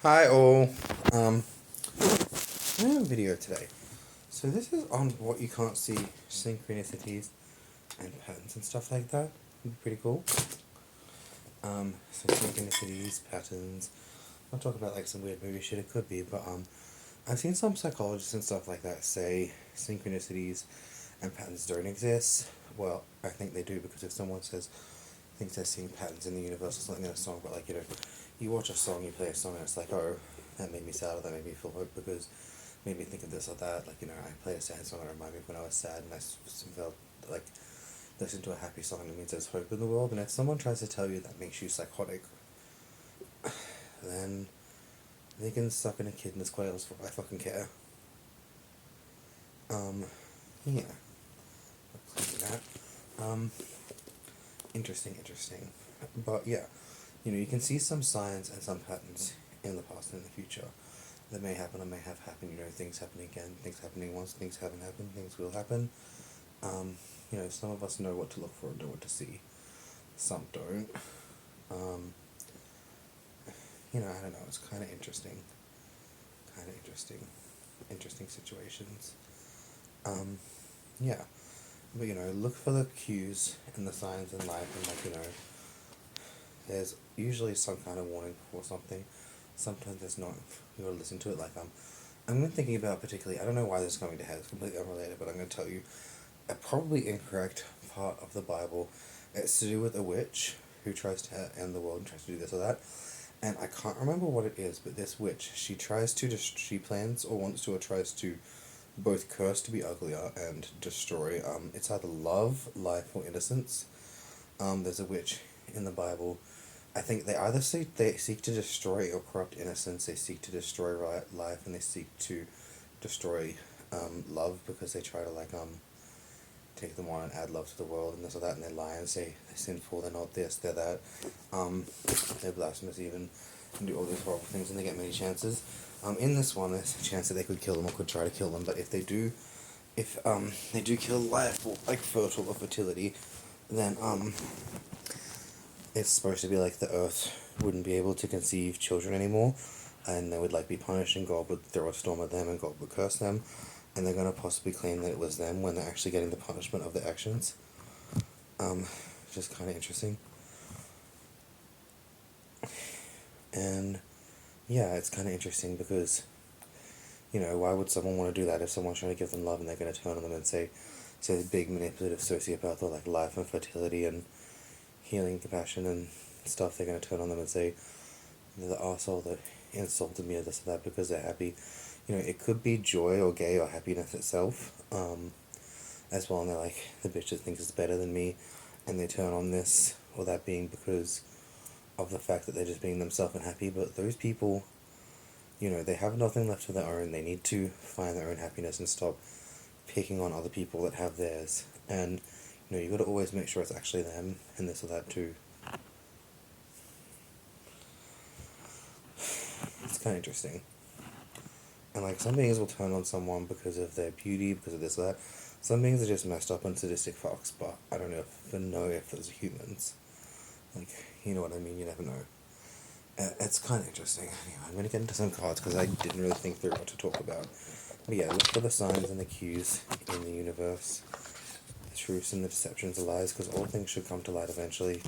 Hi all. Um, I have a video today. So this is on what you can't see synchronicities and patterns and stuff like that. It'd be pretty cool. So synchronicities, patterns. I'll talk about like some weird movie shit it could be, but I've seen some psychologists and stuff like that say synchronicities and patterns don't exist. Well, I think they do because if someone says thinks they're seeing patterns in the universe or something in a song, but like you watch a song, you play a song, and it's like, oh, that made me sad, or that made me feel hope because made me think of this or that. Like I play a sad song and it reminded me of when I was sad, and I felt like listen to a happy song and it means there's hope in the world. And if someone tries to tell you that makes you psychotic, then they can suck in a kidney's quails for I fucking care. Um, yeah, that. Um, interesting. But yeah, you can see some signs and some patterns in the past and in the future that may happen or may have happened. Things happen again, things happening once, things haven't happened, things will happen. Some of us know what to look for and know what to see. Some don't. Um, I don't know. It's kind of interesting. Kind of interesting. Interesting situations. Um, yeah. But look for the cues and the signs in life, and there's usually some kind of warning before something. Sometimes there's not. You gotta listen to it. I'm thinking about particularly. I don't know why this is coming to head. It's completely unrelated, but I'm gonna tell you a probably incorrect part of the Bible. It's to do with a witch who tries to end the world and tries to do this or that. And I can't remember what it is, but this witch, she tries to she plans or wants to or tries to both curse to be uglier and destroy. It's either love, life, or innocence. There's a witch in the Bible. I think they seek to destroy or corrupt innocence. They seek to destroy life, and they seek to destroy love because they try to take them on and add love to the world and this or that, and they lie and say they're sinful, they're not this, they're that, they're blasphemous even, and do all these horrible things, and they get many chances. In this one, there's a chance that they could kill them or could try to kill them, but if they do kill life or like fertile or fertility, then it's supposed to be like the earth wouldn't be able to conceive children anymore, and they would be punished, and God would throw a storm at them, and God would curse them, and they're gonna possibly claim that it was them when they're actually getting the punishment of their actions. Um, just kind of interesting. And yeah, it's kind of interesting because why would someone want to do that if someone's trying to give them love and they're gonna turn on them and say the big manipulative sociopath or like life and fertility and healing compassion and stuff, they're gonna turn on them and say they're the asshole that insulted me or this or that because they're happy. It could be joy or gay or happiness itself, as well, and they're like, the bitch that thinks it's better than me, and they turn on this or that being because of the fact that they're just being themselves and happy. But those people, they have nothing left of their own. They need to find their own happiness and stop picking on other people that have theirs. And you got to always make sure it's actually them and this or that too. It's kind of interesting. And some beings will turn on someone because of their beauty, because of this or that. Some beings are just messed up and sadistic fucks, but I don't know if there's humans. You know what I mean? You never know. It's kind of interesting. Anyway, I'm going to get into some cards because I didn't really think through what to talk about. But yeah, look for the signs and the cues in the universe, the truths and the deceptions, the lies, because all things should come to light eventually.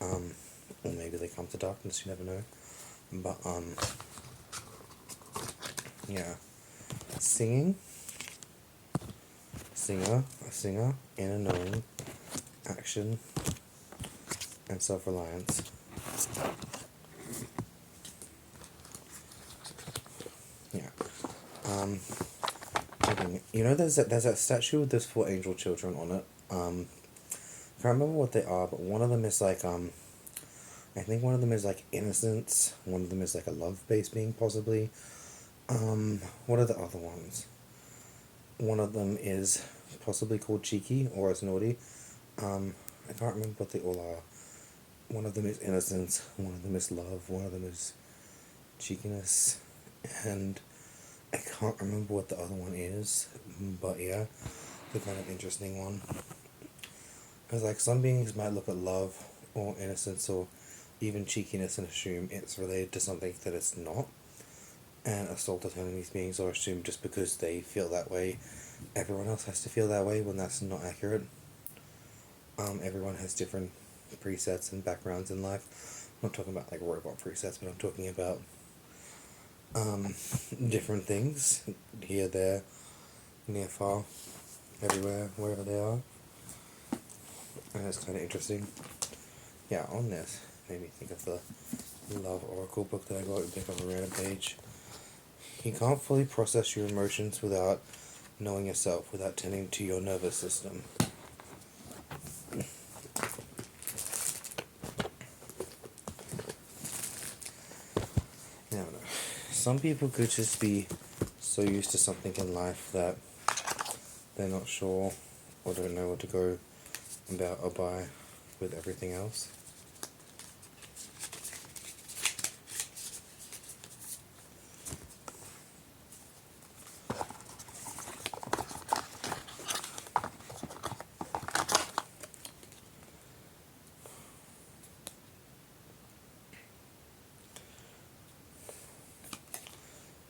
Or maybe they come to darkness, you never know. But, yeah. Singing. A singer, inner knowing, action, and self-reliance. Yeah. There's that statue with those four angel children on it. I can't remember what they are, but one of them is I think one of them is innocence. One of them is a love-based being, possibly. What are the other ones? One of them is possibly called Cheeky or as Naughty. I can't remember what they all are. One of them is innocence. One of them is love. One of them is cheekiness, and I can't remember what the other one is. But yeah, the kind of interesting one. Because some beings might look at love or innocence or even cheekiness and assume it's related to something that it's not, and assault these beings or assume just because they feel that way, everyone else has to feel that way when that's not accurate. Everyone has different presets and backgrounds in life. I'm not talking about like robot presets, but I'm talking about different things here, there, near, far, everywhere, wherever they are. And it's kind of interesting. Yeah, on this, made me think of the Love Oracle book that I got and pick up a random page. You can't fully process your emotions without knowing yourself, without tending to your nervous system. Now, some people could just be so used to something in life that they're not sure or don't know what to go about or by with everything else.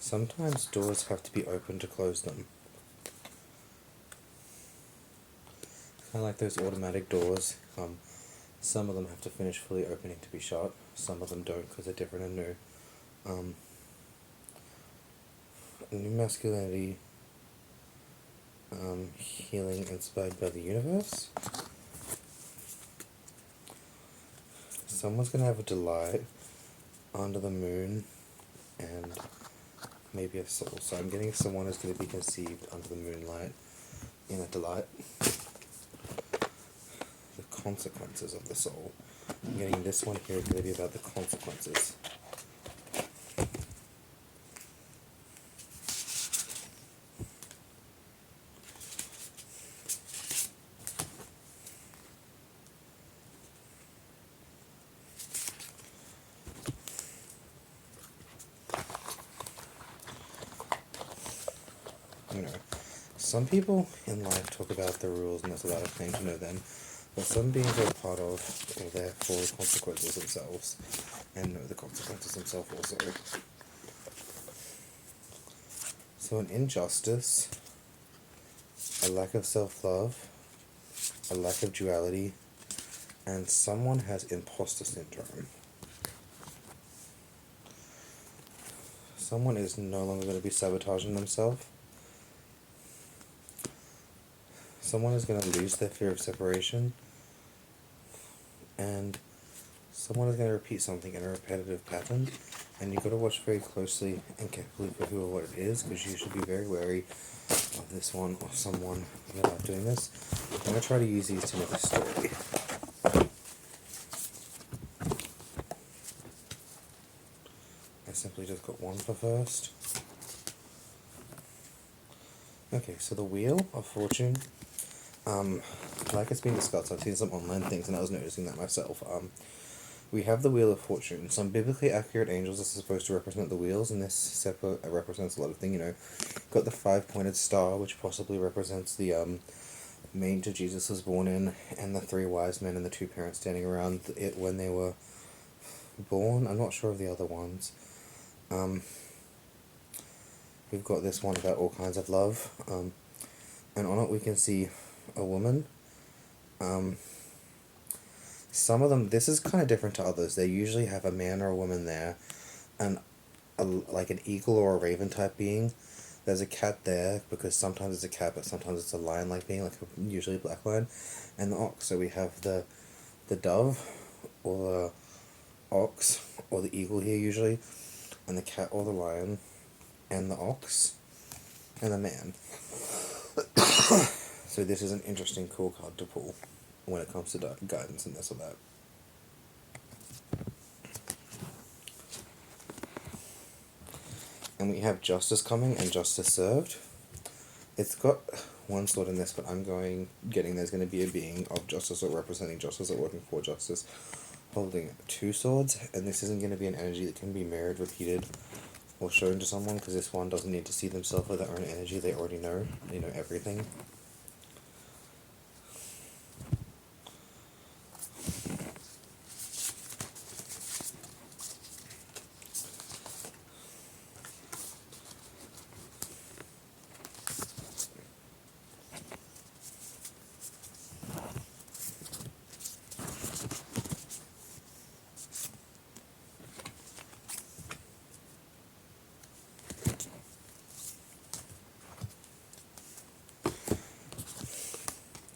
Sometimes doors have to be opened to close them. Kind of like those automatic doors. Some of them have to finish fully opening to be shut. Some of them don't because they're different and new. New masculinity, healing inspired by the universe. Someone's gonna have a delight under the moon and maybe a soul. So I'm getting someone who's going to be conceived under the moonlight in a delight. The consequences of the soul. I'm getting this one here going to be about the consequences. You know, some people in life talk about the rules and that's a lot of things to know them, but some beings are part of or therefore the consequences themselves and know the consequences themselves also. So an injustice, a lack of self-love, a lack of duality, and someone has imposter syndrome. Someone is no longer going to be sabotaging themselves. Someone is going to lose their fear of separation, and someone is going to repeat something in a repetitive pattern, and you've got to watch very closely and carefully for who or what it is, because you should be very wary of this one or someone without doing this. I'm going to try to use these to make a story. I simply just got one for first. Okay, so the Wheel of Fortune, like it's been discussed, I've seen some online things and I was noticing that myself. We have the Wheel of Fortune. Some biblically accurate angels are supposed to represent the wheels, and this represents a lot of things, you know. Got the 5-pointed star, which possibly represents the manger Jesus was born in, and the 3 wise men and the 2 parents standing around it when they were born. I'm not sure of the other ones. We've got this one about all kinds of love, and on it we can see a woman. Some of them, this is kind of different to others. They usually have a man or a woman there, and like an eagle or a raven type being. There's a cat there, because sometimes it's a cat, but sometimes it's a lion-like being, like usually a black lion, and the ox. So we have the dove, or the ox, or the eagle here usually, and the cat or the lion, and the ox, and the man. So this is an interesting, cool card to pull when it comes to guidance and this or that. And we have justice coming and justice served. It's got one sword in this, but I'm getting there's going to be a being of justice or representing justice or working for justice, holding 2 swords, and this isn't going to be an energy that can be mirrored, repeated, or shown to someone, because this one doesn't need to see themselves with their own energy. They already know. They know everything.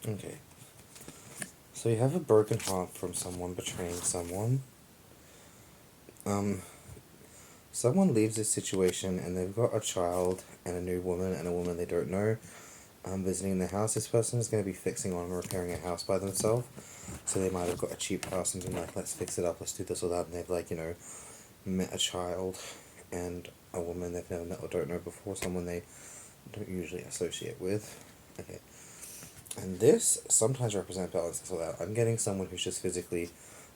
Okay. So you have a broken heart from someone betraying someone. Um, Someone leaves this situation and they've got a child and a new woman and a woman they don't know visiting their house. This person is going to be fixing or repairing a house by themselves. So they might have got a cheap house and been like, let's fix it up, let's do this or that. And they've, like, met a child and a woman they've never met or don't know before, someone they don't usually associate with. Okay. And this sometimes represents balance as well. I'm getting someone who's just physically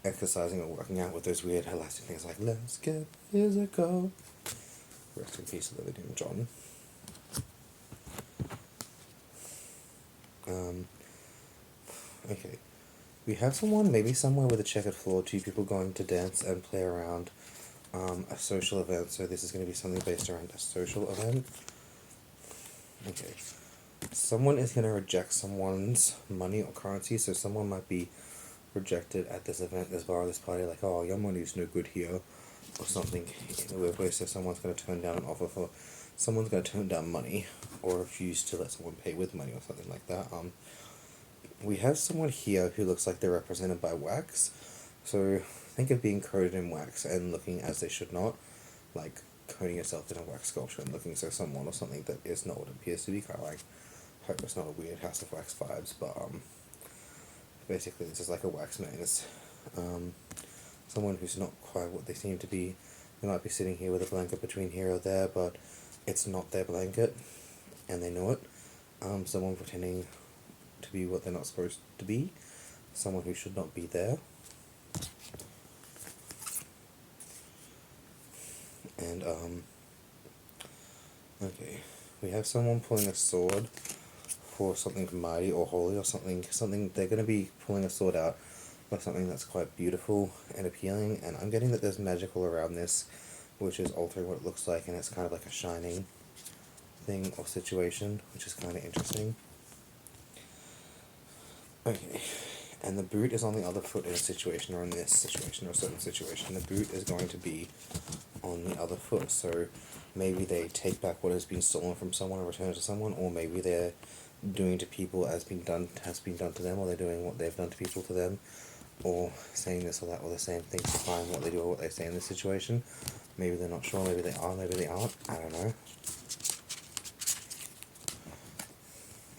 exercising or working out with those weird elastic things like, let's get physical. Rest in peace, Olivia Newton-John. Okay. We have someone maybe somewhere with a checkered floor, two people going to dance and play around a social event. So this is going to be something based around a social event. Okay. Someone is going to reject someone's money or currency, so someone might be rejected at this event, this bar, this party, like, oh, your money's no good here, or something in a weird way. So someone's going to turn down an offer for, someone's going to turn down money, or refuse to let someone pay with money, or something like that. We have someone here who looks like they're represented by wax. So think of being coated in wax and looking as they should not, like coating yourself in a wax sculpture and looking so someone or something that is not what it appears to be. Kind of like, hope it's not a weird House of Wax vibes, but basically it's just like a wax maze. Someone who's not quite what they seem to be. They might be sitting here with a blanket between here or there, but it's not their blanket, and they know it. Someone pretending to be what they're not supposed to be. Someone who should not be there. And, okay. We have someone pulling a sword for something mighty or holy or something, they're going to be pulling a sword out for something that's quite beautiful and appealing, and I'm getting that there's magical around this, which is altering what it looks like, and it's kind of like a shining thing or situation, which is kind of interesting. Okay, and the boot is on the other foot in a situation, or in this situation, or a certain situation. The boot is going to be on the other foot, so maybe they take back what has been stolen from someone and return it to someone, or maybe they're doing to people has been done to them, or they're doing what they've done to people to them, or saying this or that, or they're saying things to find what they do or what they say in this situation. Maybe they're not sure, maybe they are, maybe they aren't, I don't know.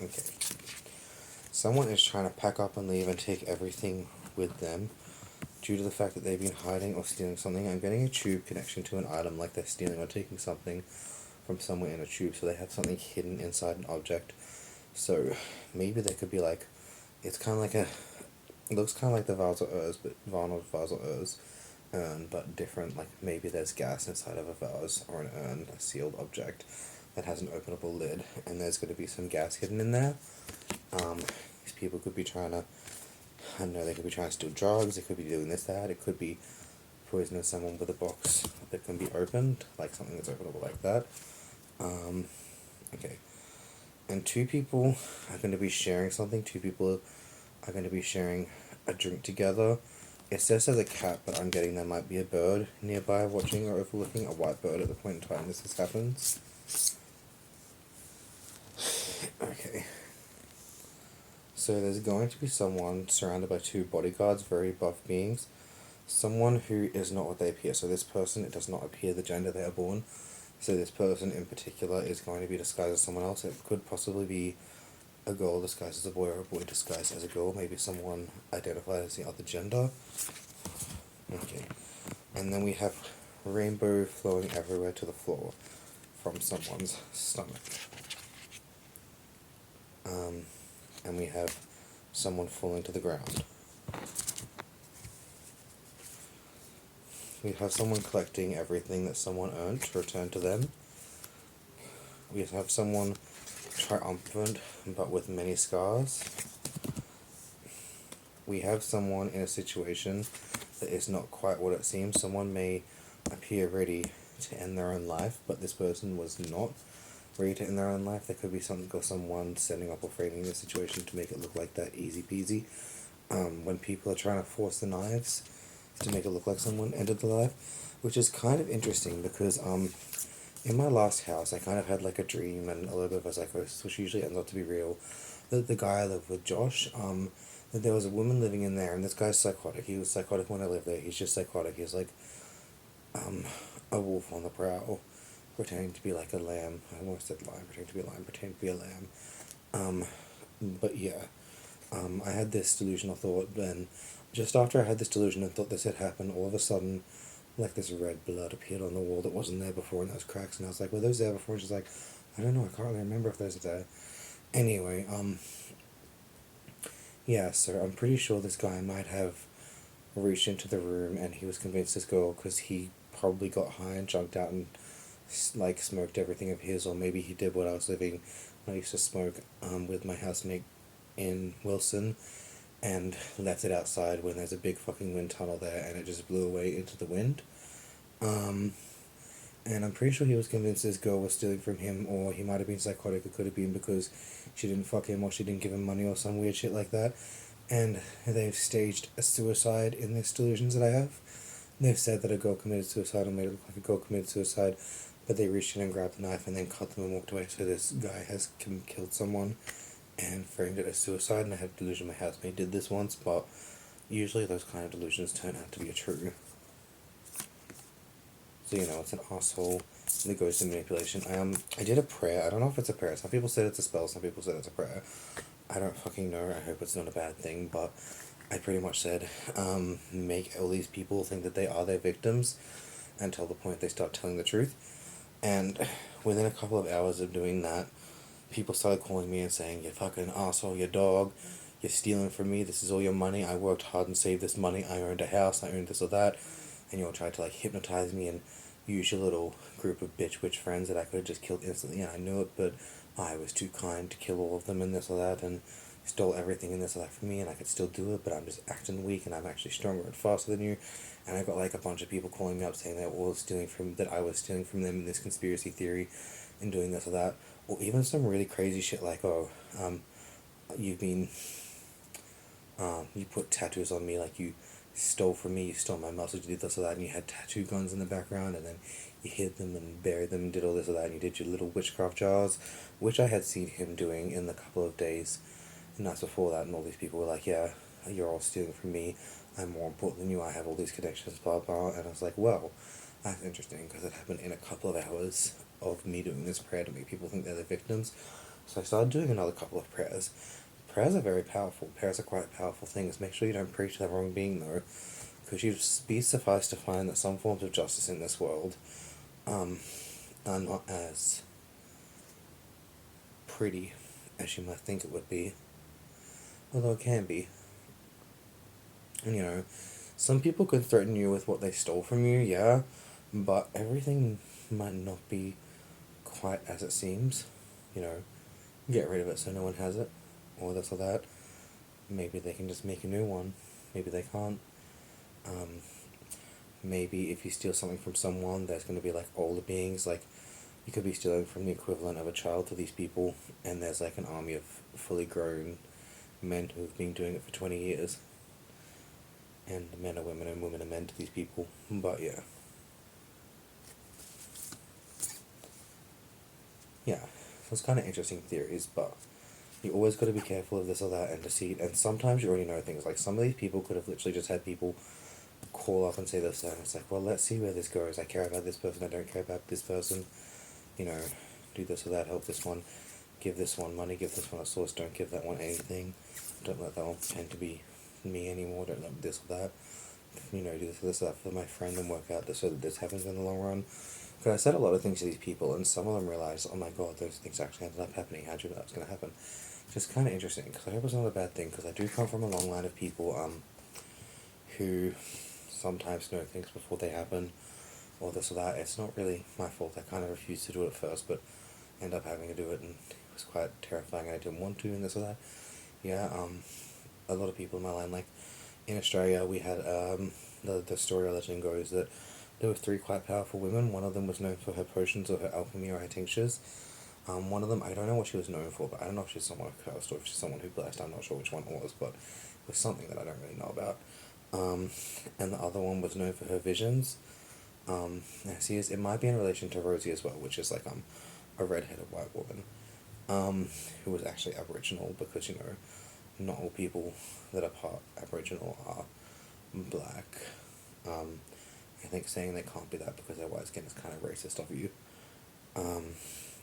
Okay. Someone is trying to pack up and leave and take everything with them due to the fact that they've been hiding or stealing something. I'm getting a tube connection to an item, like they're stealing or taking something from somewhere in a tube, so they have something hidden inside an object. So maybe they could be like, it's kind of like it looks kind of like the Vase of Urs, but Varnald Vase of Urs urn, but different. Like maybe there's gas inside of a vase or an urn, a sealed object that has an openable lid, and there's going to be some gas hidden in there. These people could be trying to, I don't know, they could be trying to steal drugs, they could be doing this, that, it could be poisoning someone with a box that can be opened, like something that's openable like that. Okay. And two people are going to be sharing something, two people are going to be sharing a drink together. It says there's a cat, but I'm getting there might be a bird nearby watching or overlooking, a white bird at the point in time this happens. Okay. So there's going to be someone surrounded by two bodyguards, very buff beings. Someone who is not what they appear. So this person, it does not appear the gender they are born. So this person in particular is going to be disguised as someone else. It could possibly be a girl disguised as a boy, or a boy disguised as a girl. Maybe someone identified as the other gender. Okay. And then we have rainbow flowing everywhere to the floor from someone's stomach. And we have someone falling to the ground. We have someone collecting everything that someone earned to return to them. We have someone triumphant but with many scars. We have someone in a situation that is not quite what it seems. Someone may appear ready to end their own life, but this person was not ready to end their own life. There could be something or someone setting up or framing the situation to make it look like that easy peasy. When people are trying to force the knives to make it look like someone ended the life, which is kind of interesting because in my last house I kind of had like a dream and a little bit of a psychosis, which usually ends up to be real, the guy I lived with, Josh, that there was a woman living in there, and this guy's psychotic. He was psychotic when I lived there. He's just psychotic. He's like, um, a wolf on the prowl, pretending to be like a lamb. I almost said lion, pretending to be a lion, pretending to be a lamb. Um, but yeah, I had this delusional thought, then just after I had this delusion and thought this had happened, all of a sudden, like this red blood appeared on the wall that wasn't there before, and those cracks, and I was like, were those there before? And she's like, I don't know, I can't really remember if those are there. Anyway, yeah, so I'm pretty sure this guy might have reached into the room and he was convinced this girl, because he probably got high and junked out and like smoked everything of his, or maybe he did when I was living, when I used to smoke with my housemate in Wilson, and left it outside when there's a big fucking wind tunnel there, and it just blew away into the wind. Um, and I'm pretty sure he was convinced this girl was stealing from him, or he might have been psychotic. It could have been because she didn't fuck him, or she didn't give him money, or some weird shit like that. And they've staged a suicide in these delusions that I have. They've said that a girl committed suicide, or made it look like a girl committed suicide, but they reached in and grabbed a knife and then cut them and walked away. So this guy has killed someone and framed it as suicide. And I had a delusion my housemate did this once, but usually those kind of delusions turn out to be true. So it's an asshole that goes to manipulation. I did a prayer. I don't know if it's a prayer. Some people said it's a spell. Some people said it's a prayer. I don't fucking know. I hope it's not a bad thing. But I pretty much said, make all these people think that they are their victims until the point they start telling the truth. And within a couple of hours of doing that, people started calling me and saying, you fucking asshole, you dog, you're stealing from me, this is all your money, I worked hard and saved this money, I owned a house, I owned this or that, and you'll try to like hypnotize me and use your little group of bitch witch friends that I could have just killed instantly, and I knew it, but I was too kind to kill all of them and this or that, and stole everything and this or that from me, and I could still do it, but I'm just acting weak, and I'm actually stronger and faster than you. And I got like a bunch of people calling me up saying that I was stealing from them in this conspiracy theory, and doing this or that, or even some really crazy shit like, oh, you've been, you put tattoos on me, like you stole from me, you stole my muscles, you did this or that, and you had tattoo guns in the background, and then you hid them and buried them and did all this or that, and you did your little witchcraft jars, which I had seen him doing in the couple of days and nights before that, and all these people were like, yeah, you're all stealing from me, I'm more important than you, I have all these connections, blah blah, and I was like, well, that's interesting, because it happened in a couple of hours of me doing this prayer to make people think they're the victims. So I started doing another couple of prayers. Prayers are very powerful. Prayers are quite powerful things. Make sure you don't pray to the wrong being, though, because you'd be suffice to find that some forms of justice in this world are not as pretty as you might think it would be, although it can be. And some people could threaten you with what they stole from you, yeah, but everything might not be quite as it seems. You know, get rid of it so no one has it, or this or that. Maybe they can just make a new one. Maybe they can't. Um, Maybe if you steal something from someone, there's going to be like older beings. Like, you could be stealing from the equivalent of a child to these people, and there's like an army of fully grown men who've been doing it for 20 years. And men are women and women are men to these people. But yeah. Yeah. So it's kind of interesting theories, but you always got to be careful of this or that and deceit. And sometimes you already know things. Like, some of these people could have literally just had people call up and say this, and it's like, well, let's see where this goes. I care about this person, I don't care about this person. Do this or that, help this one, give this one money, give this one a source, don't give that one anything. Don't let that one pretend to be me anymore, don't let this or that. Do this or that for my friend and work out this so that this happens in the long run. Because I said a lot of things to these people, and some of them realized, oh my god, those things actually ended up happening. How'd you know that was going to happen? Just kind of interesting, because I hope it's not a bad thing, because I do come from a long line of people who sometimes know things before they happen, or this or that. It's not really my fault. I kind of refused to do it at first, but end up having to do it, and it was quite terrifying, and I didn't want to, and this or that. Yeah, a lot of people in my line, like, in Australia, we had, the story or legend goes that there were three quite powerful women. One of them was known for her potions or her alchemy or her tinctures. One of them, I don't know what she was known for, but I don't know if she's someone who cursed or if she's someone who blessed. I'm not sure which one it was, but it was something that I don't really know about. And the other one was known for her visions. It might be in relation to Rosie as well, which is like a redheaded white woman. who was actually Aboriginal, because, not all people that are part Aboriginal are black. I think saying they can't be that because they're white skin is kind of racist of you.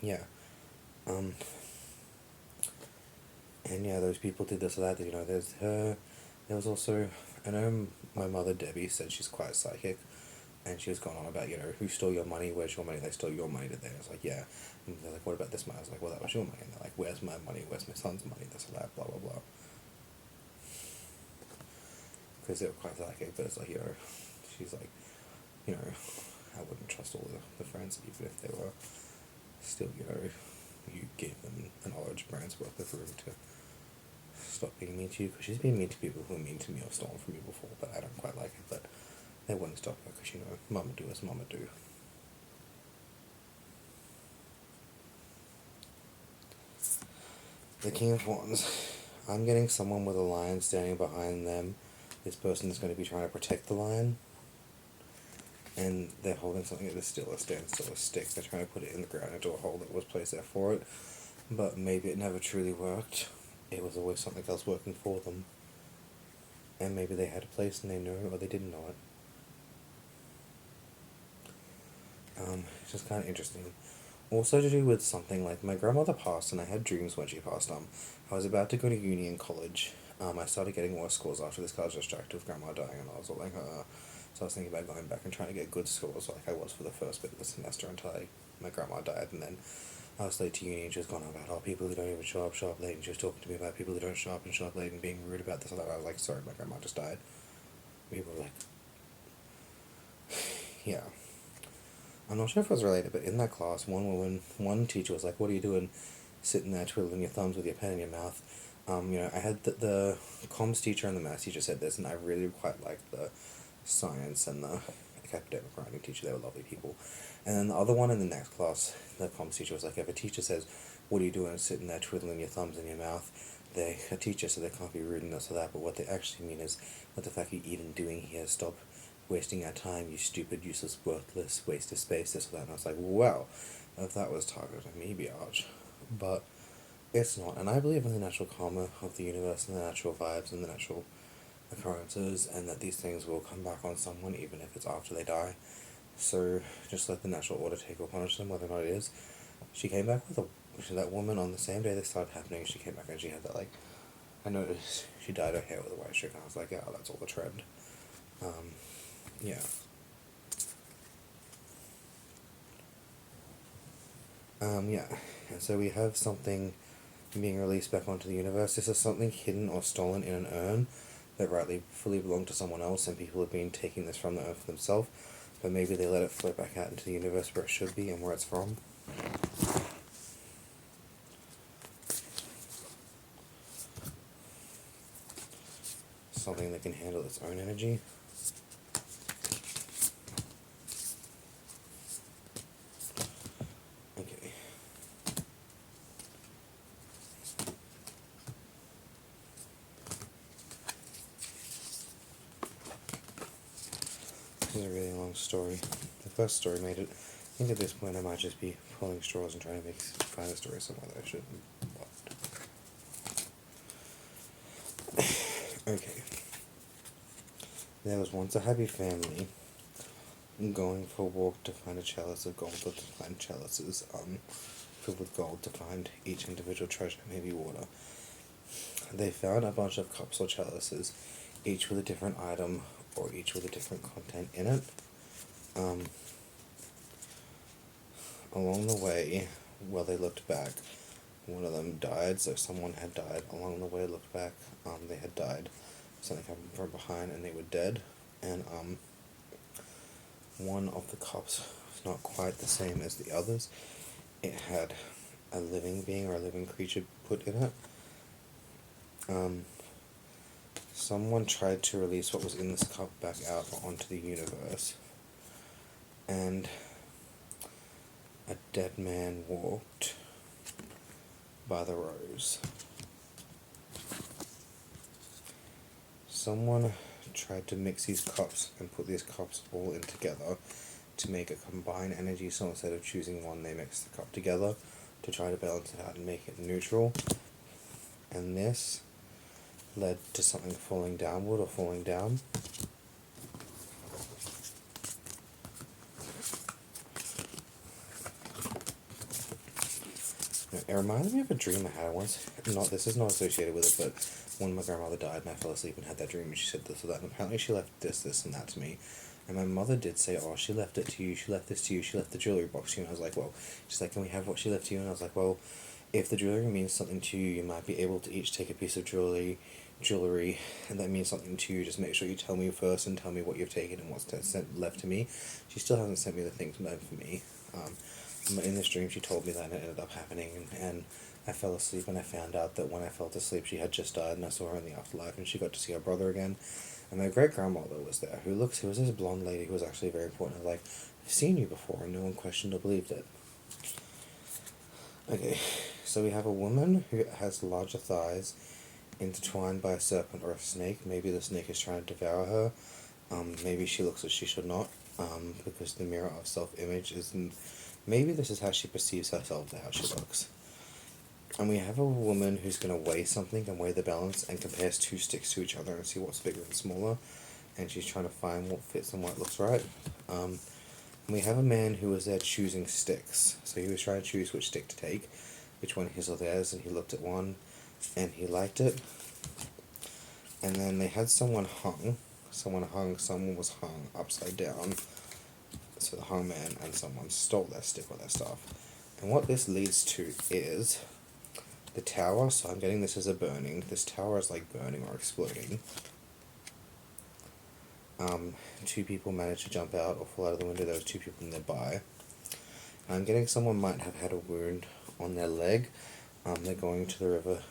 Yeah. And yeah, those people did this or that, there's her, there was also, I know my mother Debbie said she's quite psychic, and she was going on about, who stole your money, where's your money, they stole your money today. I was like, yeah. And they're like, what about this money? I was like, well, that was your money. And they're like, where's my money, where's my son's money, this or that, blah, blah, blah. Because they were quite psychic, but it's like, she's like, I wouldn't trust all the friends, even if they were still, you gave them an orange brand's worth of room to stop being mean to you, because she's been mean to people who are mean to me or stolen from me before, but I don't quite like it, but they wouldn't stop her, because, mama do as mama do. The King of Wands. I'm getting someone with a lion standing behind them. This person is going to be trying to protect the lion, and they're holding something that is still a standstill, a stick. They're trying to put it in the ground into a hole that was placed there for it, but maybe it never truly worked. It was always something else working for them, and maybe they had a place and they knew it, or they didn't know it. It's just kind of interesting. Also to do with something like my grandmother passed, and I had dreams when she passed. I was about to go to uni and college. I started getting worse scores after this, 'cause I was distracted with grandma dying, and I was all like, So I was thinking about going back and trying to get good scores, like I was for the first bit of the semester until my grandma died, and then I was late to uni, and she was going on about, people who don't even show up late, and she was talking to me about people who don't show up late and being rude about this and that. I was like, sorry, my grandma just died. People were like, yeah. I'm not sure if it was related, but in that class, one teacher was like, what are you doing sitting there twiddling your thumbs with your pen in your mouth? I had the comms teacher and the maths teacher said this, and I really quite liked the science and the academic writing teacher. They were lovely people. And then the other one in the next class, the comms teacher was like, if a teacher says, what are you doing sitting there twiddling your thumbs in your mouth? A teacher said they can't be rude and this or that, but what they actually mean is, what the fuck are you even doing here? Stop wasting our time, you stupid, useless, worthless waste of space, this or that. And I was like, wow, if that was targeted at me, biatch. But it's not, and I believe in the natural karma of the universe and the natural vibes and the natural occurrences, and that these things will come back on someone even if it's after they die. So just let the natural order take or punish them, whether or not it is. She came back with that woman on the same day they started happening. She came back and she had that, like, I noticed she dyed her hair with a white streak, and I was like, yeah, that's all the trend. Yeah. Yeah. And so we have something being released back onto the universe. This is something hidden or stolen in an urn that rightly fully belonged to someone else, and people have been taking this from the urn for themselves, but maybe they let it float back out into the universe where it should be and where it's from. Something that can handle its own energy. Okay. This is a really long story. The first story made it. I think at this point I might just be pulling straws and trying to find a story somewhere that I shouldn't. Okay. There was once a happy family going for a walk to find a chalice of gold, or to find chalices filled with gold, to find each individual treasure, maybe water. They found a bunch of cups or chalices, each with a different item or each with a different content in it. Along the way, while they looked back, one of them died, so someone had died. Along the way, looked back, they had died. Something happened from behind and they were dead. And one of the cups was not quite the same as the others. It had a living being or a living creature put in it. Someone tried to release what was in this cup back out onto the universe, and a dead man walked by the rose. Someone tried to mix these cups and put these cups all in together to make a combined energy, so instead of choosing one, they mixed the cup together to try to balance it out and make it neutral. And this led to something falling downward or falling down. It reminded me of a dream I had once. This is not associated with it, but when my grandmother died and I fell asleep and had that dream and she said this or that, and apparently she left this and that to me. And my mother did say, oh, she left it to you, she left this to you, she left the jewellery box to you. And I was like, well, she's like, can we have what she left to you? And I was like, well, if the jewellery means something to you, you might be able to each take a piece of jewellery, and that means something to you. Just make sure you tell me first and tell me what you've taken and what's left to me. She still hasn't sent me the things meant for me. In this dream, she told me that, and it ended up happening, and I fell asleep, and I found out that when I fell asleep, she had just died, and I saw her in the afterlife, and she got to see her brother again, and my great-grandmother was there, who was this blonde lady who was actually very important. I was like, I've seen you before, and no one questioned or believed it. Okay, so we have a woman who has larger thighs, intertwined by a serpent or a snake. Maybe the snake is trying to devour her. Maybe she looks as she should not, because the mirror of self-image isn't. Maybe this is how she perceives herself, how she looks. And we have a woman who's going to weigh something and weigh the balance and compares two sticks to each other and see what's bigger and smaller. And she's trying to find what fits and what looks right. And we have a man who was there choosing sticks. So he was trying to choose which stick to take, which one his or theirs, and he looked at one and he liked it. And then they had someone was hung upside down. So the hung man and someone stole their stick or their stuff. And what this leads to is the tower. So I'm getting this as a burning. This tower is like burning or exploding. Two people managed to jump out or fall out of the window. There was two people nearby. I'm getting someone might have had a wound on their leg. They're going to the river.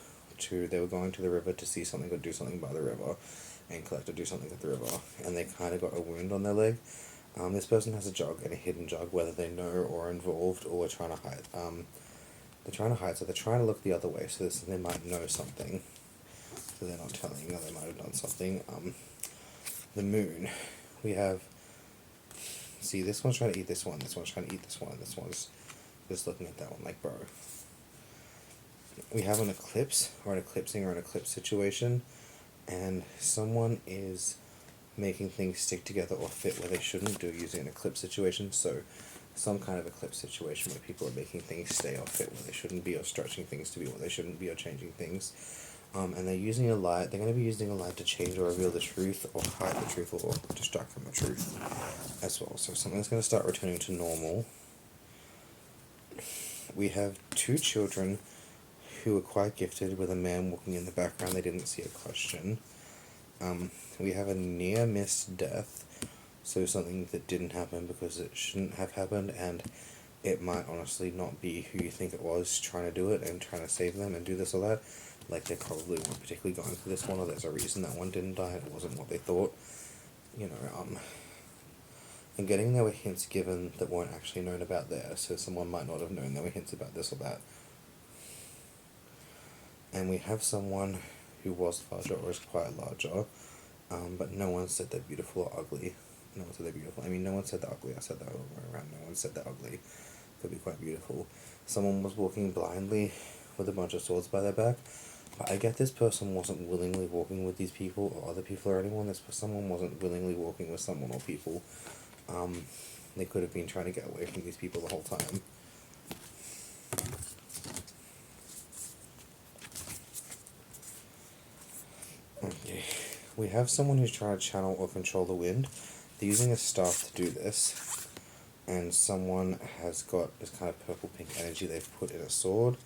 They were going to the river to see something or do something by the river, and collect or do something at the river. And they kind of got a wound on their leg. This person has a jug, and a hidden jug, whether they know or are involved or are trying to hide. They're trying to hide, so they're trying to look the other way, so they might know something. So they're not telling you, they might have done something. The moon. We have... See, this one's trying to eat this one, this one's trying to eat this one, this one's just looking at that one like, bro. We have an eclipse, or an eclipsing, or an eclipse situation, and someone is making things stick together or fit where they shouldn't do using an eclipse situation. So some kind of eclipse situation where people are making things stay or fit where they shouldn't be, or stretching things to be what they shouldn't be, or changing things. And they're using a light. They're going to be using a light to change or reveal the truth, or hide the truth, or distract from the truth as well. So something's going to start returning to normal. We have two children who are quite gifted, with a man walking in the background. They didn't see a question. We have a near-miss death, so something that didn't happen because it shouldn't have happened, and it might honestly not be who you think it was trying to do it and trying to save them and do this or that. Like, they probably weren't particularly going for this one, or there's a reason that one didn't die, it wasn't what they thought. And getting there were hints given that weren't actually known about there, so someone might not have known there were hints about this or that. And we have someone who was larger or is quite larger, but no one said they're beautiful or ugly. No one said they're beautiful. I mean, no one said they're ugly. I said that all the way around. No one said they're ugly. Could be quite beautiful. Someone was walking blindly with a bunch of swords by their back. But I get this person wasn't willingly walking with these people or other people or anyone. Someone wasn't willingly walking with someone or people. They could have been trying to get away from these people the whole time. Okay. We have someone who's trying to channel or control the wind. They're using a staff to do this. And someone has got this kind of purple-pink energy they've put in a sword.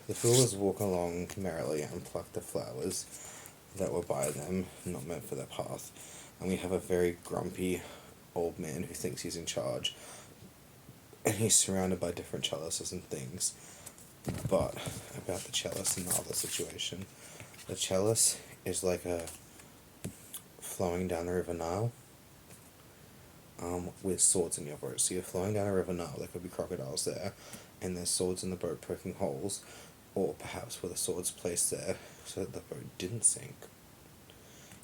The foolers walk along merrily and pluck the flowers that were by them, not meant for their path. And we have a very grumpy old man who thinks he's in charge. And he's surrounded by different chalices and things. But about the chalice and the other situation. The chalice is like a flowing down the River Nile, with swords in your boat. So you're flowing down a River Nile, there could be crocodiles there, and there's swords in the boat poking holes, or perhaps with the swords placed there so that the boat didn't sink.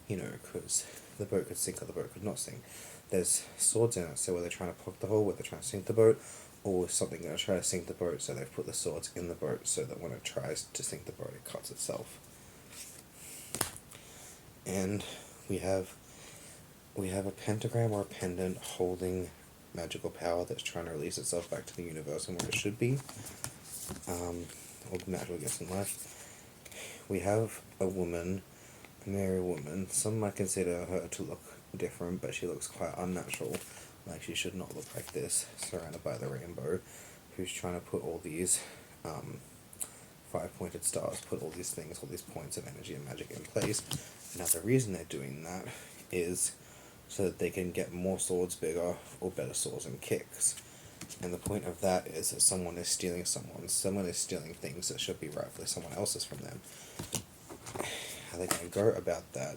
Because the boat could sink or the boat could not sink. There's swords in it, so whether they're trying to poke the hole, whether they're trying to sink the boat, or is something going to try to sink the boat, so they've put the swords in the boat so that when it tries to sink the boat, it cuts itself. And we have a pentagram or a pendant holding magical power that's trying to release itself back to the universe and where it should be, or natural gifts in life. We have a woman, a merry woman. Some might consider her to look different, but she looks quite unnatural, like she should not look like this, surrounded by the rainbow, who's trying to put all these five-pointed stars, put all these things, all these points of energy and magic in place. Now the reason they're doing that is so that they can get more swords, bigger or better swords and kicks. And the point of that is that someone is stealing things that should be rightfully someone else's from them. How they're going to go about that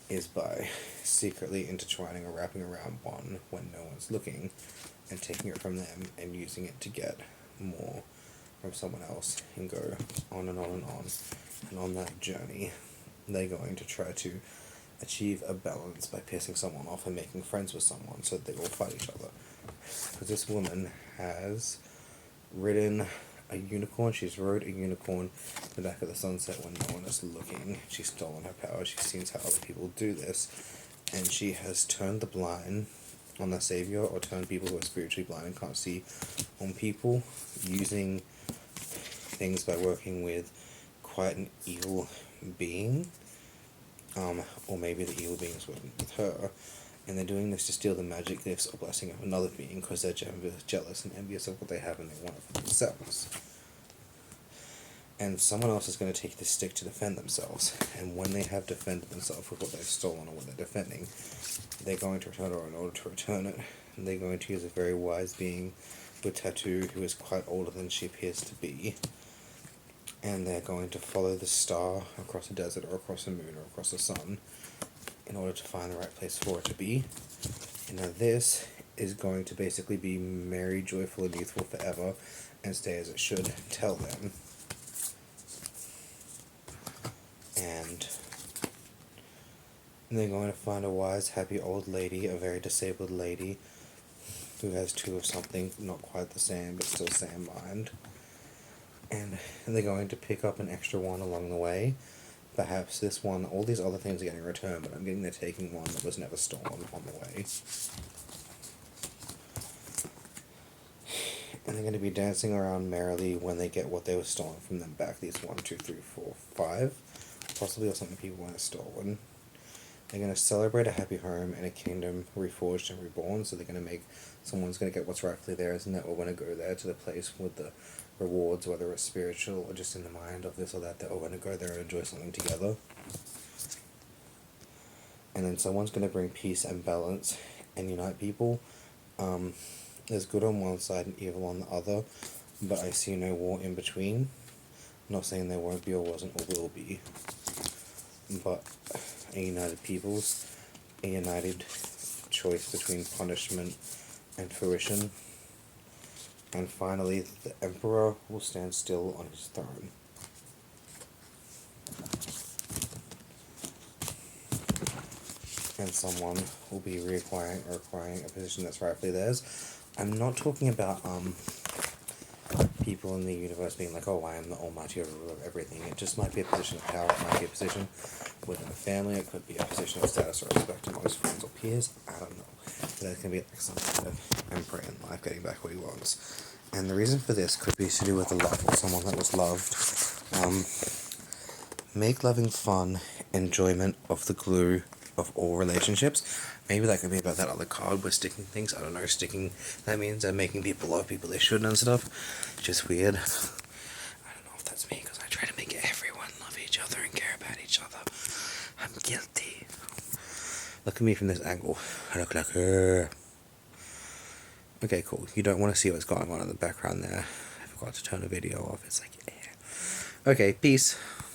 is by secretly intertwining or wrapping around one when no one's looking, and taking it from them and using it to get more from someone else, and go on and on and on. And on that journey, they're going to try to achieve a balance by pissing someone off and making friends with someone so that they all fight each other. Because this woman has ridden a unicorn, she's rode a unicorn in the back of the sunset when no one is looking. She's stolen her power, she's seen how other people do this, and she has turned the blind on the savior, or turned people who are spiritually blind and can't see on people, using things by working with quite an evil being, or maybe the evil being is working with her, and they're doing this to steal the magic gifts or blessing of another being because they're jealous and envious of what they have and they want it for themselves. And someone else is going to take this stick to defend themselves, and when they have defended themselves with what they've stolen or what they're defending, they're going to return it, or in order to return it, they're going to use a very wise being with tattoo who is quite older than she appears to be, and they're going to follow the star across a desert or across the moon or across the sun in order to find the right place for it to be. And now this is going to basically be merry, joyful, and youthful forever, and stay as it should, tell them. And they're going to find a wise, happy old lady, a very disabled lady, who has two of something, not quite the same, but still same mind. And they're going to pick up an extra one along the way. Perhaps this one, all these other things are getting returned, but I'm getting they're taking one that was never stolen on the way. And they're going to be dancing around merrily when they get what they were stolen from them back. These 1, 2, 3, 4, 5, possibly or something people want to stolen. They're going to celebrate a happy home and a kingdom reforged and reborn. So they're going to make someone's going to get what's rightfully theirs, and that we're going to go there to the place with the rewards, whether it's spiritual or just in the mind of this or that. They're all going to go there and enjoy something together. And then someone's going to bring peace and balance and unite people. There's good on one side and evil on the other, but I see no war in between. I'm not saying there won't be or wasn't or will be, but a united peoples, a united choice between punishment and fruition, and finally the emperor will stand still on his throne. And someone will be reacquiring or acquiring a position that's rightfully theirs. I'm not talking about people in the universe being like, oh, I am the almighty ruler of everything. It just might be a position of power, it might be a position within a family, it could be a position of status or respect amongst friends or peers, I don't know. But there's going to be like some kind of emperor in life getting back what he wants. And the reason for this could be to do with the love or someone that was loved. Make loving fun, enjoyment of the glue of all relationships. Maybe that could be about that other card with sticking things. I don't know, sticking, that means making people love people they shouldn't and stuff. It's just weird. I don't know if that's me, because I try to make everyone love each other and care about each other. I'm guilty. Look at me from this angle. I look like her. Okay, cool. You don't want to see what's going on in the background there. I forgot to turn the video off. It's like, yeah. Okay, peace.